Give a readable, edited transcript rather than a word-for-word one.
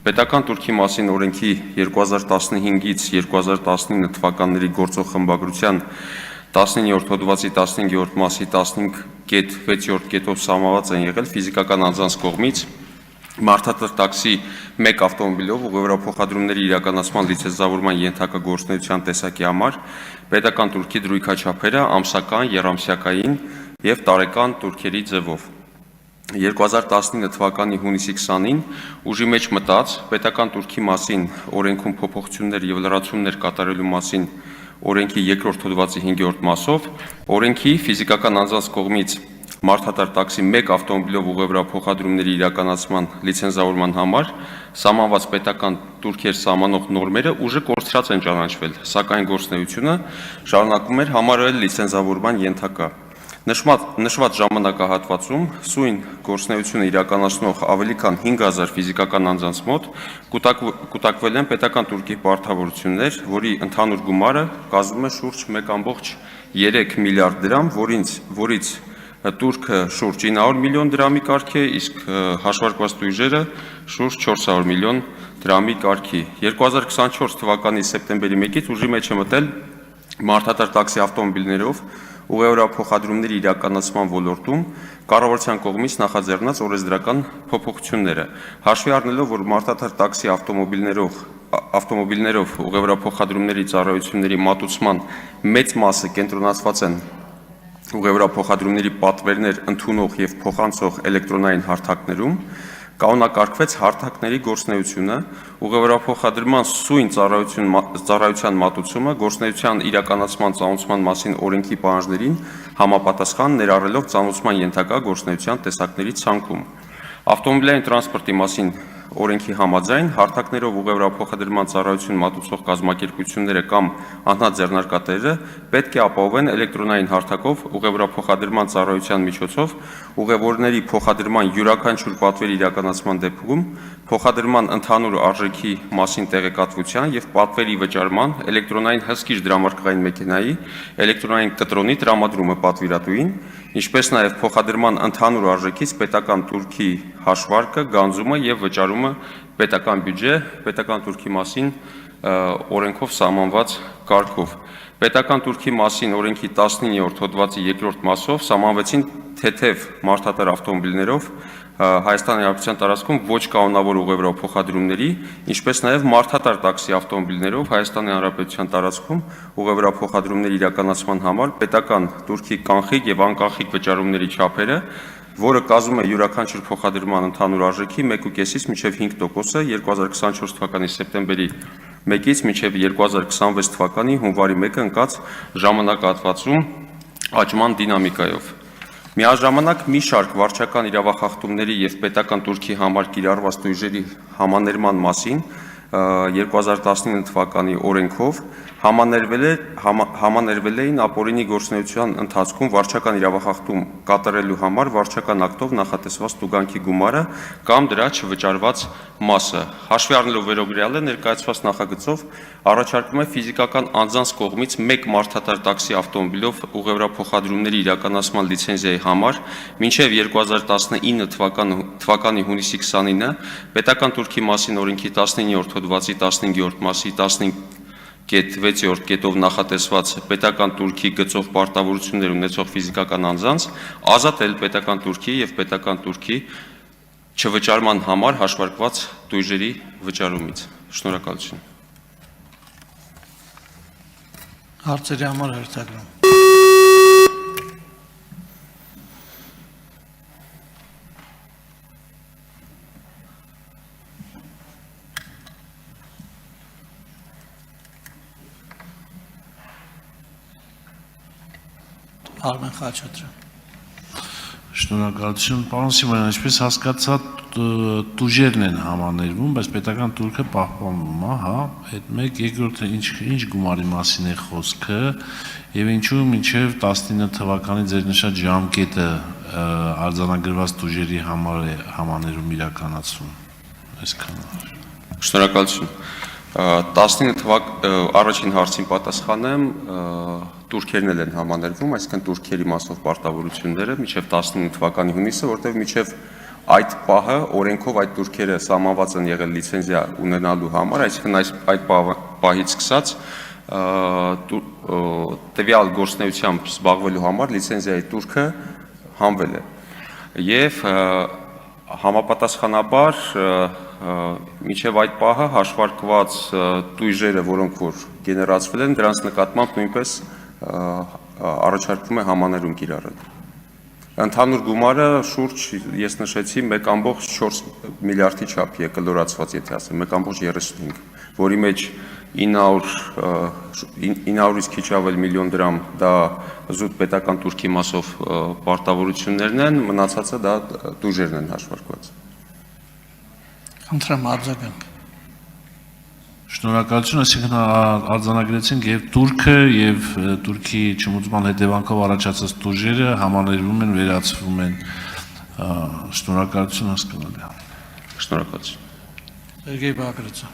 Պետական տուրքի մասին օրենքի 2015-ից 2019 թվականների գործող խմբագրության 19-րդ հոդվածի 15-րդ մասի 15.6 կետով սահմանված են եղել ֆիզիկական անձանց կողմից մարդատար տաքսի 1 ավտոմոբիլով ուղևորափոխադրումների իրականացման լիցենզավորման ենթակա գործունեության տեսակի համար պետական տուրքի դրույքաչափերը ամսական, եռամսյակային և տարեկան տուրքերի ձևով։ 2019 թվականի հունիսի 20-ին ուժի մեջ մտած պետական տուրքի մասին օրենքում փոփոխություններ և լրացումներ կատարելու մասին օրենքի 2-րդ հոդվածի 5-րդ մասով օրենքի ֆիզիկական անձանց կողմից մարդատար տաքսի 1 ավտոմոբիլով ուղևորափոխադրումների իրականացման լիցենզավորման համար սահմանված պետական տուրքեր սահմանող նորմերը ուժը կորցրած են ճանաչվել, սակայն գործունեությունը շարունակում էր համարվել լիցենզավորման ենթակա։ Նշված ժամանակահատվածում սույն գործունեությունը իրականացնող ավելի քան 5000 ֆիզիկական անձանց մոտ կուտակվել են պետական տուրքի պարտավորություններ, որի ընդհանուր գումարը կազմում է շուրջ 1.3 միլիարդ դրամ, որից տուրքը շուրջ 900 միլիոն դրամի կարգ է, իսկ հաշվարկված տույժերը շուրջ 400 միլիոն դրամի կարգի։ 2024 թվականի սեպտեմբերի 1-ից ուժի մեջ է մտել մարդատար տաքսի ավտոմոբիլներով ուղևորափոխադրումների իրականացման ոլորտում կառավարության կողմից նախաձեռնած օրենսդրական փոփոխությունները, հաշվի առնելով, որ մարդատար տաքսի ավտոմոբիլներով ուղևորափոխադրումների ծառայությունների մատուցման մեծ մասը կենտրոնացված են ուղևորափոխադրումների պատվերներ ընդունող և փոխանցող էլեկտրոնային հարթակներում, կանոնակարգվեց հարթակների գործունեությունը, ուղևորափոխադրման սույն ծառայության մատուցումը գործունեության իրականացման ծանուցման մասին օրենքի պահանջներին համապատասխան ներառելով ծանուցման ենթակա գործունեության տեսակների ցանկում։ Ավտոմոբիլային տրանսպորտի մասին օրենքի համաձայն հարթակներով ուղևորափոխադրման ծառայություն մատուցող կազմակերպությունները կամ անձնաձեռնարկատերը պետք է ապահովեն էլեկտրոնային հարթակով ուղևորափոխադրման ծառայության միջոցով ուղևորների փոխադրման յուրաքանչյուր պատվերի իրականացման դեպքում փոխադրման ընդհանուր արժեքի մասին տեղեկատվության և պատվերի վճարման էլեկտրոնային հսկիչ դրամարկղային մեքենայի էլեկտրոնային կտրոնի տրամադրումը պատվիրատուին, ինչպես նաև փոխադրման ընդհանուր արժեքից պետական տուրքի հաշվարկը, գանձումը և վճարումը պետական բյուջե, պետական տուրքի մասին օրենքով սահմանված կարգով։ Պետական տուրքի մասին օրենքի 19-րդ հոդվածի 2-րդ մասով սահմանվեցին թեթև մարդատար ավտոմոբիլներով Հայաստանի Հանրապետության տարածքում ոչ կանոնավոր ուղևորափոխադրումների, ինչպես նաև մարդատար տաքսի ավտոմոբիլներով Հայաստանի Հանրապետության տարածքում ուղևորափոխադրումների իրականացման համար պետական տուրքի կանխիկ և անկանխիկ վճարումների չափերը, որը կազմում է յուրաքանչյուր փոխադրման ընդհանուր արժեքի 1.5-ից մինչև 5%-ը 2024 թվականի սեպտեմբերի 1-ից մինչև 2026 թվականի հունվարի 1-ը ընկած ժամանակահատվածում աճման դինամիկայով։ Միաժամանակ մի շարք վարչական իրավախախտումների և պետական տուրքի համար կիրառված տույժերի համաներման մասին 2019 թվականի օրենքով համաներվել էին ապօրինի գործունեության ընթացքում վարչական իրավախախտում կատարելու համար վարչական ակտով նախատեսված տուգանքի գումարը կամ դրա չվճարված մասը։ Հաշվի առնելով վերոգրյալը ներկայացված նախագծով առաջարկվում է ֆիզիկական անձանց կողմից 1 մարդատար տաքսի ավտոմոբիլով ուղևորափոխադրումների իրականացման լիցենզիայի համար մինչև 2019 թվականի հունիսի 29-ը պետական տուրքի մասին օրենքի 19-րդ հոդվածի 15-րդ մասի 15.6 կետով նախատեսված պետական տուրքի գծով պարտավորություններ ունեցող ֆիզիկական անձանց ազատել պետական տուրքի և պետական տուրքի չվճարման համար հաշվարկված տույժերի վճարումից։ Շնորհակալություն։ Հարցերի համար հերթագրում։ Արմեն Խաչատրյան։ Շնորհակալություն, պարոն Սիմոնյան, ինչպես հասկացա, տուժերն են համաներվում, բայց պետական տուրքը պահպանվում է, հա, այդ մեկ, երկրորդը ինչ գումարի մասին է խոսքը եւ ինչու մինչեւ 19 թվականի ձեր նշած ժամկետը արձանագրված տուժերի համար է համաներում իրականացվում։ Այսքանը։ Շնորհակալություն։ 19 առաջին հարցին պատասխանեմ, տուրքերն են համաներվում, այսինքն տուրքերի մասով պարտավորությունները մինչև 19 թվականի հունիսը, որտեղ մինչև այդ պահը օրենքով այդ турքերը սահմանված են եղել լիցենզիա ունենալու համար, այսինքն այդ պահից սկսած տվյալ գործունեությամբ զբաղվելու համար լիցենզիայի турքը հանվել է եւ համապատասխանաբար մինչև այդ պահը հաշվարկված տույժերը, որոնք որ գեներացվել են, դրանց նկատմամբ նույնպես առաջարկվում է համաներում կիրառել։ Ընդհանուր գումարը շուրջ, ես նշեցի, 1.4 միլիարդի չափի է կլորացված, եթե ասեմ, 1.35, որի մեջ 900-ից քիչ ավել միլիոն դրամ դա զուտ պետական турքի մասով պարտավորություններն են, մնացածը դա տույժերն են հաշվարկված։ Խնդրեմ արձագանք։ Շնորհակալություն, այսինքն արձանագրեցինք եւ Թուրքը եւ Թուրքի չմուծման հետևանքով առաջացած տուժերը համաներվում են, վերացվում են։ Շնորհակալություն, հասկանալի է։ Շնորհակալություն։ Սերգեյ Բագրատյան։